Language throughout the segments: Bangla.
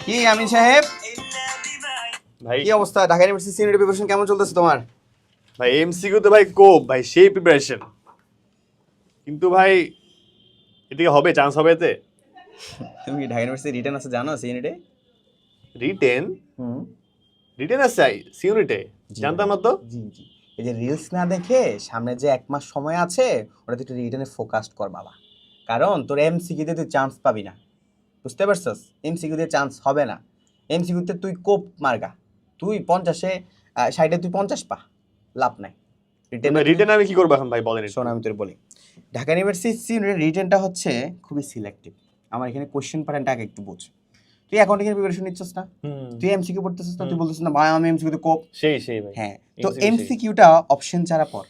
কি আমিন সাহেব, ভাই কি অবস্থা? ঢাকা ইউনিভার্সিটি সিনিয়র প্রিপারেশন কেমন চলতেছে তোমার? ভাই এমসিকিউ তো ভাই কোপ ভাই সেই প্রিপারেশন, কিন্তু ভাই এদিকে হবে চান্স হবে এতে? তুমি কি ঢাকা ইউনিভার্সিটি রিটার্ন আছে জানো সি ইউনিটে? রিটেন হুম, রিটেন আছে সিউনিটে, জানতাম না তো। জি জি। এই যে রিলস না দেখে সামনে যে 1 মাস সময় আছে ওটাতে একটু রিটার্নে ফোকাস কর বাবা। কারণ তোর এমসিকিউতে তুই চান্স পাবি না, বুঝতে পারছস? এমসিকিউতে চান্স হবে না। এমসিকিউতে তুই কোপ মার্গা, তুই 50-এ 60-এ তুই 50 পা, লাভ নাই। রিটেনে তুই রিটেন আমি কি করবো এখন ভাই বলেন শোন একটু। আমি তোর বলি, ঢাকা ইউনিভার্সিটি রিটেনটা হচ্ছে খুবই সিলেক্টিভ। আমার এখানে কোশ্চেন প্যাটার্নটা আগে একটু বোঝ। তুই অ্যাকাউন্টিং এর প্রিপারেশন নিচ্ছস না? হুম তুই এমসিকিউ পড়তেছিস না? তুই হুম, বলতেছিস না ভাই আমি এমসিকিউতে কোপ। সেই ভাই হ্যাঁ, তো MCQ সেই। এমসিকিউটা অপশন ছাড়া পড়,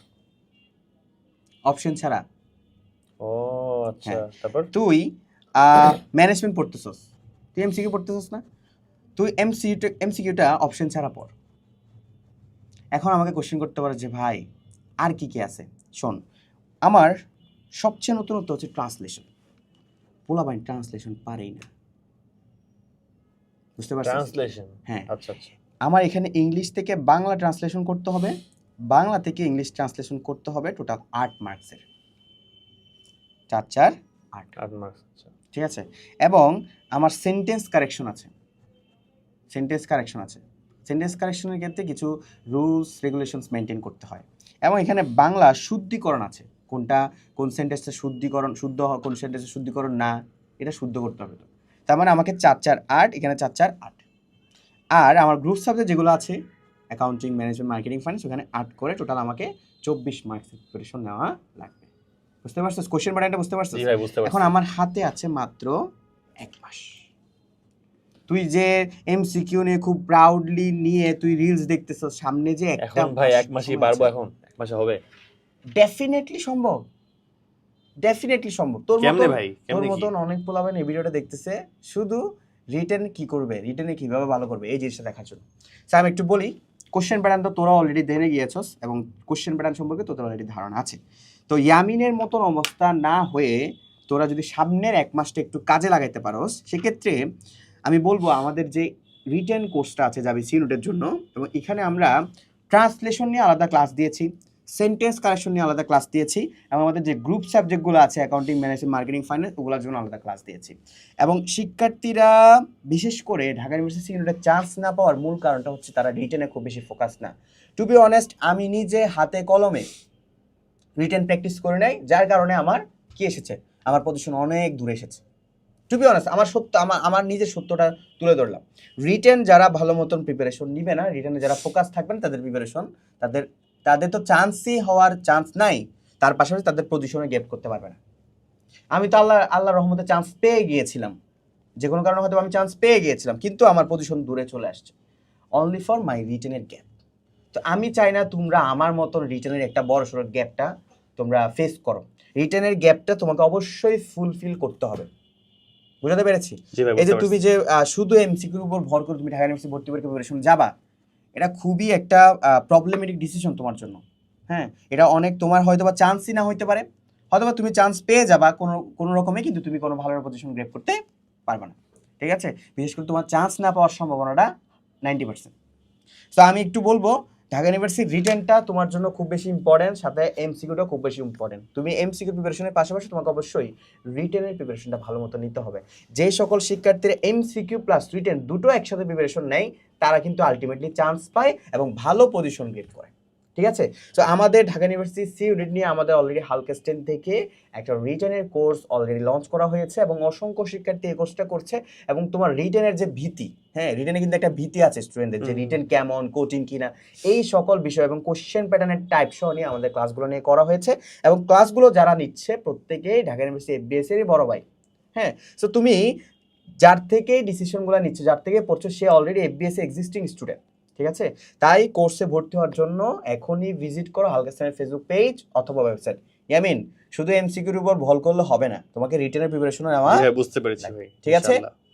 অপশন ছাড়া। ও আচ্ছা, হ্যাঁ, তারপর তুই ম্যানেজমেন্ট পড়তেছস, তুই এমসিকিউ পড়তেছস না? তুই এমসিকিউটা অপশন ছাড়া পড়। এখন আমাকে কোশ্চেন করতে পারো যে ভাই আর কি কি আছে। শোন, আমার সবচেয়ে নতুনত্ব হচ্ছে ট্রান্সলেশন। পোলাপাইন ট্রান্সলেশন পারেই না, বুঝতে পারছিস? ট্রান্সলেশন। হ্যাঁ, আচ্ছা আচ্ছা, আমার এখানে ইংলিশ থেকে বাংলা ট্রান্সলেশন করতে হবে, বাংলা থেকে ইংলিশ ট্রান্সলেশন করতে হবে, টোটাল 8 মার্কসের, 4 4 8, 8 মার্কস। আচ্ছা, ঠিক আছে? এবং আমার সেন্টেন্স কারেকশন আছে, সেন্টেন্স কারেকশন আছে। সেন্টেন্স কারেকশনের ক্ষেত্রে কিছু রুলস রেগুলেশনস মেনটেন করতে হয়। এবং এখানে বাংলা শুদ্ধিকরণ আছে, কোনটা কোন সেন্টেন্সটা শুদ্ধিকরণ শুদ্ধ কোন সেন্টেন্সের শুদ্ধিকরণ না, এটা শুদ্ধ করতে হবে। তো তার মানে আমাকে 4 4 8, এখানে 4 4 8। আর আমার গ্রুপ সাবজেক্ট যেগুলো আছে অ্যাকাউন্টিং, ম্যানেজমেন্ট, মার্কেটিং, ফাইন্যান্স, ওখানে 8 করে টোটাল আমাকে 24 মার্কসের প্রিপারেশন নেওয়া লাগবে। বুঝতে পারছিস কোশ্চেন প্যাটার্নটা? বুঝতে পারছিস? জি ভাই বুঝতে এখন পারছি। আমার হাতে আছে মাত্র 1 মাস। তুই যে এমসিকিউ নিয়ে খুব প্রাউডলি নিয়ে তুই রিলস দেখতেছস, সামনে যে একটা এখন ভাই মাস 1 মাসেই সময় পারবো, আছে। এখন 1 মাসে হবে? ডেফিনেটলি সম্ভব, ডেফিনেটলি সম্ভব। কেমনে ভাই, তোর কেমনে কি? মতন অনেক পোলাপান এই ভিডিওটা দেখতেছে শুধু রিটেন কি করবে, রিটেনে কিভাবে ভালো করবে এই জিনিসটা দেখার জন্য। স্যার আমি একটু বলি, কোশ্চেন প্যাটার্ন তো তোরা অলরেডি জেনে গিয়েছস এবং কোশ্চেন প্যাটার্ন সম্পর্কে তোদের অলরেডি ধারণা আছে। তো ইয়ামিনের মতন অবস্থা না হয়ে তোরা যদি সামনের 1 মাসটা একটু কাজে লাগাইতে পারোস, সেক্ষেত্রে আমি বলবো আমাদের যে রিটেন কোর্সটা আছে যাবে সিনুটের জন্য, এবং এখানে আমরা ট্রান্সলেশন নিয়ে আলাদা ক্লাস দিয়েছি, সেন্টেন্স কারেকশন নিয়ে আলাদা ক্লাস দিয়েছি, এবং আমাদের যে গ্রুপ সাবজেক্টগুলো আছে অ্যাকাউন্টিং, ম্যানেজমেন্ট, মার্কেটিং, ফাইন্যান্স, ওগুলোর জন্য আলাদা ক্লাস দিয়েছি। এবং শিক্ষার্থীরা বিশেষ করে ঢাকা ইউনিভার্সিটি সিনিয়রের চান্স না পাওয়ার মূল কারণটা হচ্ছে তারা রিটেনে খুব বেশি ফোকাস না। টু বি অনেস্ট, আমি নিজে হাতে কলমে রিটেন প্র্যাকটিস করে নাই, যার কারণে আমার কি এসেছে, আমার পজিশন অনেক দূরে এসেছে। টু বি অনেস্ট, আমার সত্য, আমার নিজের সত্যটা তুলে ধরলাম। রিটেন যারা ভালো মতন প্রিপারেশন নিবে না, রিটেনে যারা ফোকাস থাকবেন তাদের প্রিপারেশন, তাদের তাদের তো চান্সই হওয়ার চান্স নাই, তার পাশাপাশি তাদের পজিশনে গ্যাপ করতে পারবে না। আমি তো আল্লাহর রহমতে চান্স পেয়ে গিয়েছিলাম, যে কোনো কারণে হয়তো আমি চান্স পেয়ে গিয়েছিলাম, কিন্তু আমার পজিশন দূরে চলে আসছে অনলি ফর মাই রিটেনের গ্যাপ। তো আমি চাই না তোমরা আমার মতন রিটেনের একটা বড় সড়ো গ্যাপটা তোমরা ফেস করো। রিটেনের গ্যাপটা তোমাকে অবশ্যই ফুলফিল করতে হবে, বুঝাতে পেরেছি? জি ভাই এই যে বুঝতে তুমি পারছি। যে শুধু এমসিকিউর উপর ভর করে তুমি ঢাকা ইউনিভার্সিটি ভর্তি পরীক্ষা প্রিপারেশন যাবা, এটা খুবই একটা প্রবলেমেটিক ডিসিশন তোমার জন্য। হ্যাঁ, এটা অনেক তোমার হয়তো বা চান্সই না হইতে পারে, হয়তো বা তুমি চান্স পেয়ে যাবা কোনো কোনো রকমে, কিন্তু তুমি কোনো ভালো পজিশন গ্রেপ করতে পারবে না, ঠিক আছে? বিশেষ করে তোমার চান্স না পাওয়ার সম্ভাবনাটা 90%। সো আমি একটু বলবো, ঢাকা ইউনিভার্সিটির রিটেনটা তোমার জন্য খুব বেশি ইম্পর্টেন্ট, সাথে এমসিকিউটা খুব বেশি ইম্পর্টেন্ট। তুমি এমসিকিউ প্রিপারেশনের পাশাপাশি তোমাকে অবশ্যই রিটেনের প্রিপারেশনটা ভালো মতো নিতে হবে। যে সকল শিক্ষার্থীরা এমসিকিউ প্লাস রিটেন দুটো একসাথে প্রিপারেশন নেয়, তারা কিন্তু আলটিমেটলি চান্স পায় এবং ভালো পজিশন গেট করে, ঠিক আছে? সো আমাদের ঢাকা ইউনিভার্সিটি সিউনিট নিয়ে আমাদের অলরেডি হালকেস্টেন থেকে একটা রিটেনের কোর্স অলরেডি লঞ্চ করা হয়েছে এবং অসংখ্য শিক্ষার্থী এই কোর্সটা করছে। এবং তোমার রিটেনের যে ভীতি, হ্যাঁ রিটেনে কিন্তু একটা ভীতি আছে স্টুডেন্টদের, যে রিটেন কেমন, কোচিং কিনা, এই সকল বিষয় এবং কোশ্চেন প্যাটার্নের টাইপ সহ নিয়ে আমাদের ক্লাসগুলো নিয়ে করা হয়েছে। এবং ক্লাসগুলো যারা নিচ্ছে প্রত্যেকেই ঢাকা ইউনিভার্সিটি এফবিএস এরই বড় ভাই। হ্যাঁ, সো তুমি যার থেকে ডিসিশনগুলো নিচ্ছে, যার থেকে পড়ছো, সে অলরেডি এফবিএস এক্সিস্টিং স্টুডেন্ট, ঠিক আছে? তাই কোর্সে ভর্তি হওয়ার জন্য এখনই ভিজিট করো হালকেস্টেনের ফেসবুক পেজ অথবা ওয়েবসাইট। ইয়ামিন, শুধু এমসিকিউর উপর ভর করলে হবে না, তোমাকে রিটেনের প্রিপারেশনও নেওয়া জি ভাই বুঝতে পেরেছি লাগবে, ভাই, ঠিক আছে? ইনশাআল্লাহ।